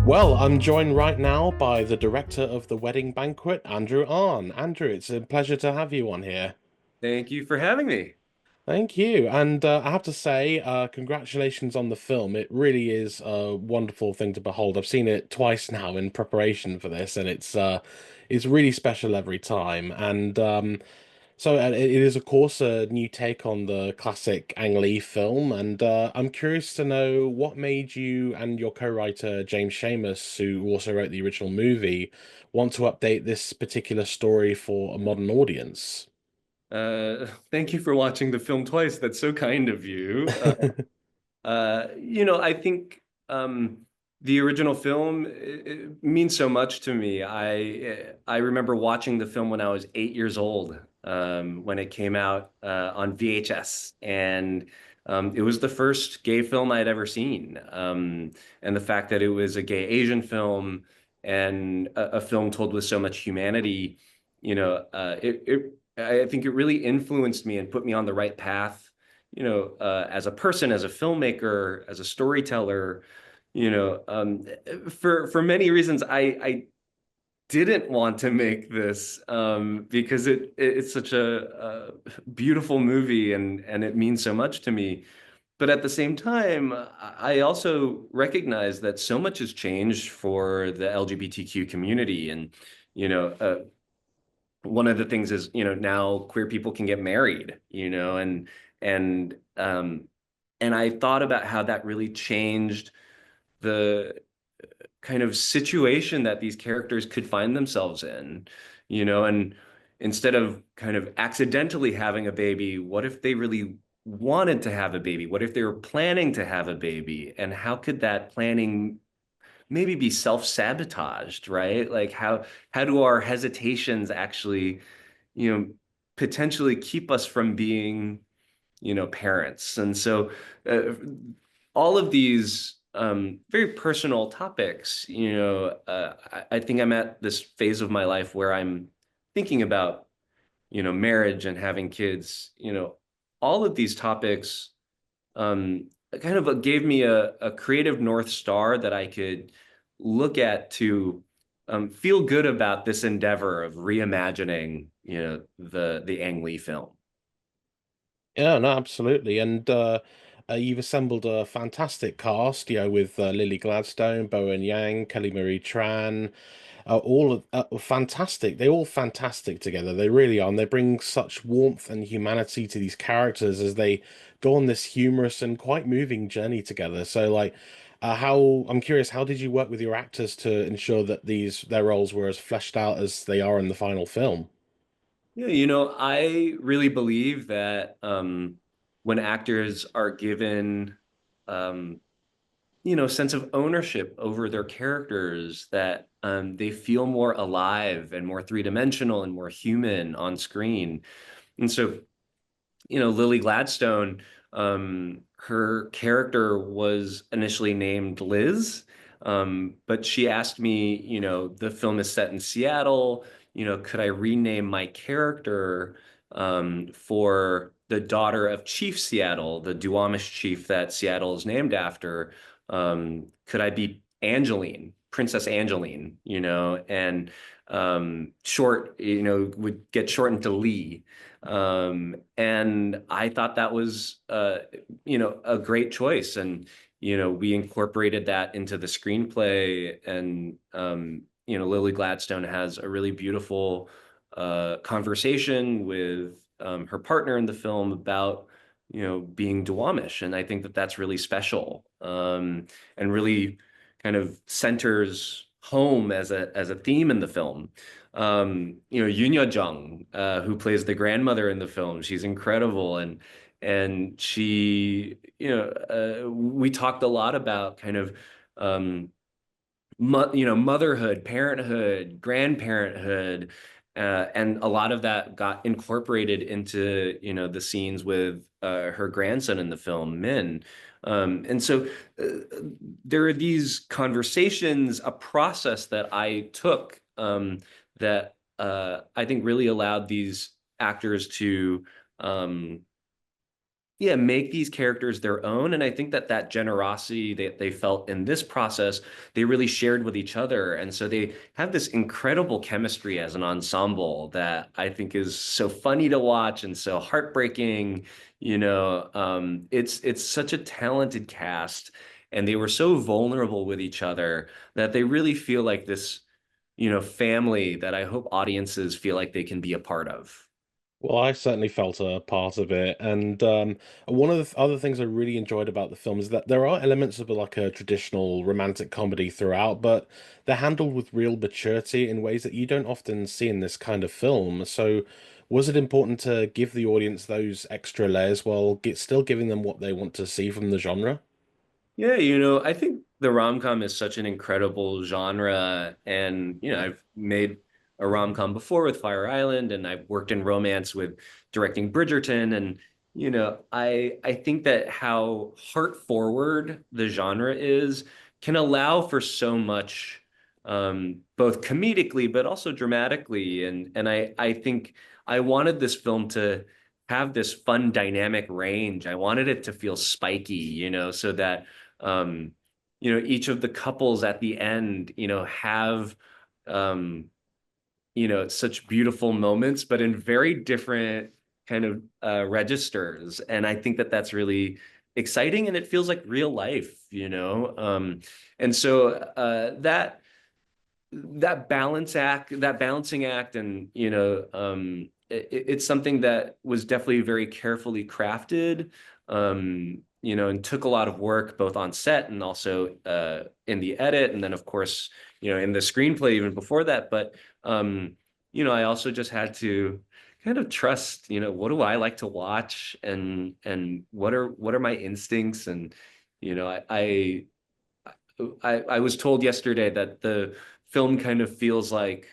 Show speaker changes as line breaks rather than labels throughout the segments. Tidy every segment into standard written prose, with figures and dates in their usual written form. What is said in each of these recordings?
Well, I'm joined right now by the director of the Wedding Banquet, Andrew Ahn. Andrew, it's a pleasure to have you on here.
Thank you for having me.
Thank you. And I have to say, congratulations on the film. It really is a wonderful thing to behold. I've seen it twice now in preparation for this, and it's really special every time. And it is, of course, a new take on the classic Ang Lee film, and I'm curious to know what made you and your co-writer James Schamus, who also wrote the original movie, want to update this particular story for a modern audience.
Thank you for watching the film twice. That's so kind of you. I think the original film it means so much to me. I remember watching the film when I was 8 years old, when it came out on VHS, and it was the first gay film I had ever seen. And the fact that it was a gay Asian film and a film told with so much humanity, I think it really influenced me and put me on the right path, as a person, as a filmmaker, as a storyteller, for many reasons, I didn't want to make this because it's such a beautiful movie and it means so much to me. But at the same time, I also recognize that so much has changed for the LGBTQ community, and one of the things is, now queer people can get married, and and I thought about how that really changed the kind of situation that these characters could find themselves in, and instead of kind of accidentally having a baby, what if they really wanted to have a baby? What if they were planning to have a baby? And how could that planning maybe be self-sabotaged, right? Like how do our hesitations actually, you know, potentially keep us from being, parents? And so uh, all of these very personal topics, I think I'm at this phase of my life where I'm thinking about, marriage and having kids, all of these topics um, kind of gave me a creative North Star that I could look at to feel good about this endeavor of reimagining, the Ang Lee film.
Yeah, no, absolutely. And you've assembled a fantastic cast, with Lily Gladstone, Bowen Yang, Kelly Marie Tran, all of fantastic. They're all fantastic together. They really are. And they bring such warmth and humanity to these characters as they go on this humorous and quite moving journey together. So, like, I'm curious, how did you work with your actors to ensure that their roles were as fleshed out as they are in the final film?
Yeah, I really believe that when actors are given, um, sense of ownership over their characters, that they feel more alive and more three-dimensional and more human on screen. And so Lily Gladstone, her character was initially named Liz, but she asked me, the film is set in Seattle, could I rename my character for the daughter of Chief Seattle, the Duwamish chief that Seattle is named after? Could I be Angeline, Princess Angeline, and short, would get shortened to Lee. And I thought that was, a great choice. And, we incorporated that into the screenplay. And, Lily Gladstone has a really beautiful conversation with her partner in the film about, being Duwamish. And I think that that's really special, and really kind of centers home as a theme in the film. Yoon Jung, who plays the grandmother in the film, she's incredible, and she, we talked a lot about kind of, motherhood, parenthood, grandparenthood, and a lot of that got incorporated into, the scenes with her grandson in the film, Min. And so uh, there are these conversations, a process that I took, that I think really allowed these actors to um, yeah, make these characters their own. And I think that that generosity that they felt in this process, they really shared with each other. And so they have this incredible chemistry as an ensemble that I think is so funny to watch and so heartbreaking. It's such a talented cast, and they were so vulnerable with each other that they really feel like this, family that I hope audiences feel like they can be a part of.
Well, I certainly felt a part of it, and one of the other things I really enjoyed about the film is that there are elements of like a traditional romantic comedy throughout, but they're handled with real maturity in ways that you don't often see in this kind of film. So, was it important to give the audience those extra layers while still giving them what they want to see from the genre?
Yeah, I think the rom-com is such an incredible genre. And, I've made a rom-com before with Fire Island, and I've worked in romance with directing Bridgerton. And, I think that how heart forward the genre is can allow for so much, both comedically, but also dramatically. And I think I wanted this film to have this fun dynamic range. I wanted it to feel spiky, so that um, each of the couples at the end, have, um, such beautiful moments, but in very different kind of registers. And I think that that's really exciting, and it feels like real life, and so that balancing act, and it's something that was definitely very carefully crafted, and took a lot of work both on set and also in the edit, and then of course, in the screenplay even before that. But I also just had to kind of trust, what do I like to watch, and what are my instincts. And you know I was told yesterday that the film kind of feels like,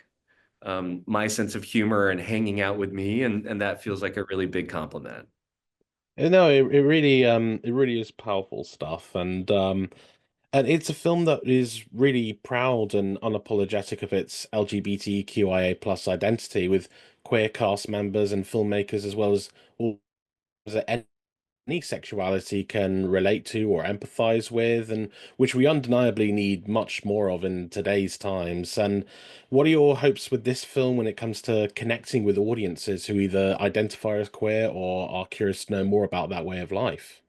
my sense of humor and hanging out with me, and that feels like a really big compliment.
No, it really is powerful stuff, and it's a film that is really proud and unapologetic of its LGBTQIA plus identity, with queer cast members and filmmakers as well as all that any sexuality can relate to or empathize with, and which we undeniably need much more of in today's times. And what are your hopes with this film when it comes to connecting with audiences who either identify as queer or are curious to know more about that way of life?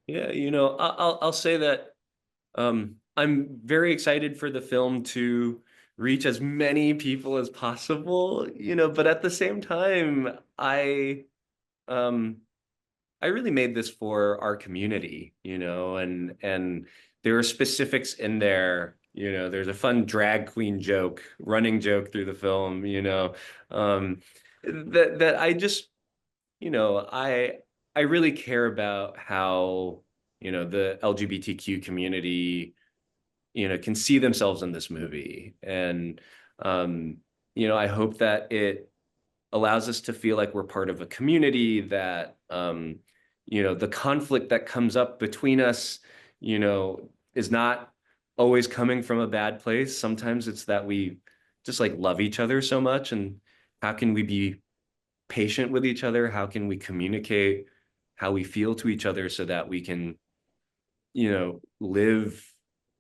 Yeah, I'll say that, I'm very excited for the film to reach as many people as possible, but at the same time, um, I really made this for our community, and there are specifics in there. There's a fun drag queen joke, running joke through the film, that I just, I really care about how, the LGBTQ community, can see themselves in this movie. And, um, I hope that it allows us to feel like we're part of a community, that, the conflict that comes up between us, is not always coming from a bad place. Sometimes it's that we just like love each other so much. And how can we be patient with each other? How can we communicate how we feel to each other so that we can, live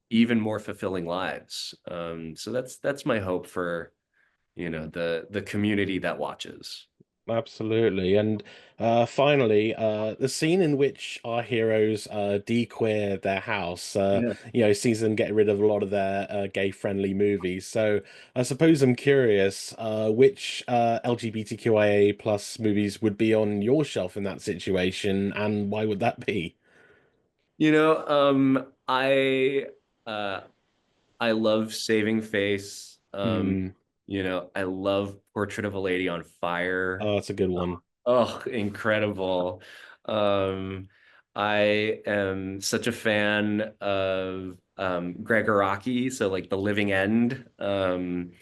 even more fulfilling lives? So that's my hope for, the community that watches.
Absolutely. And finally, the scene in which our heroes de-queer their house,
Yeah.
sees them get rid of a lot of their gay-friendly movies. So I suppose I'm curious, which LGBTQIA plus movies would be on your shelf in that situation, and why would that be?
Uh, I love Saving Face.
Hmm.
I love Portrait of a Lady on Fire.
Oh, that's a good one.
Oh, incredible. Um, I am such a fan of Gregor Rocky, so like The Living End. And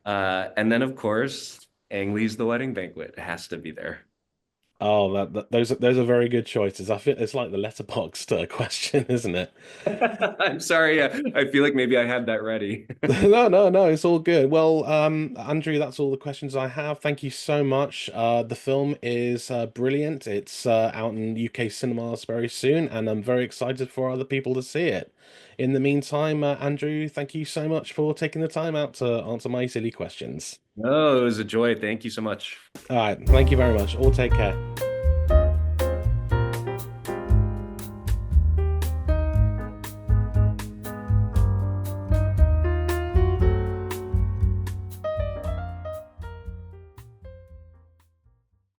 then of course, Ang Lee's The Wedding Banquet has to be there.
Oh, those are very good choices. I feel it's like the letterboxed question, isn't it?
I'm sorry. I feel like maybe I had that ready.
No, no, no, it's all good. Well, Andrew, that's all the questions I have. Thank you so much. The film is brilliant. It's out in UK cinemas very soon, and I'm very excited for other people to see it. In the meantime, Andrew, thank you so much for taking the time out to answer my silly questions.
No, it was a joy. Thank you so much.
All right, thank you very much. All take care.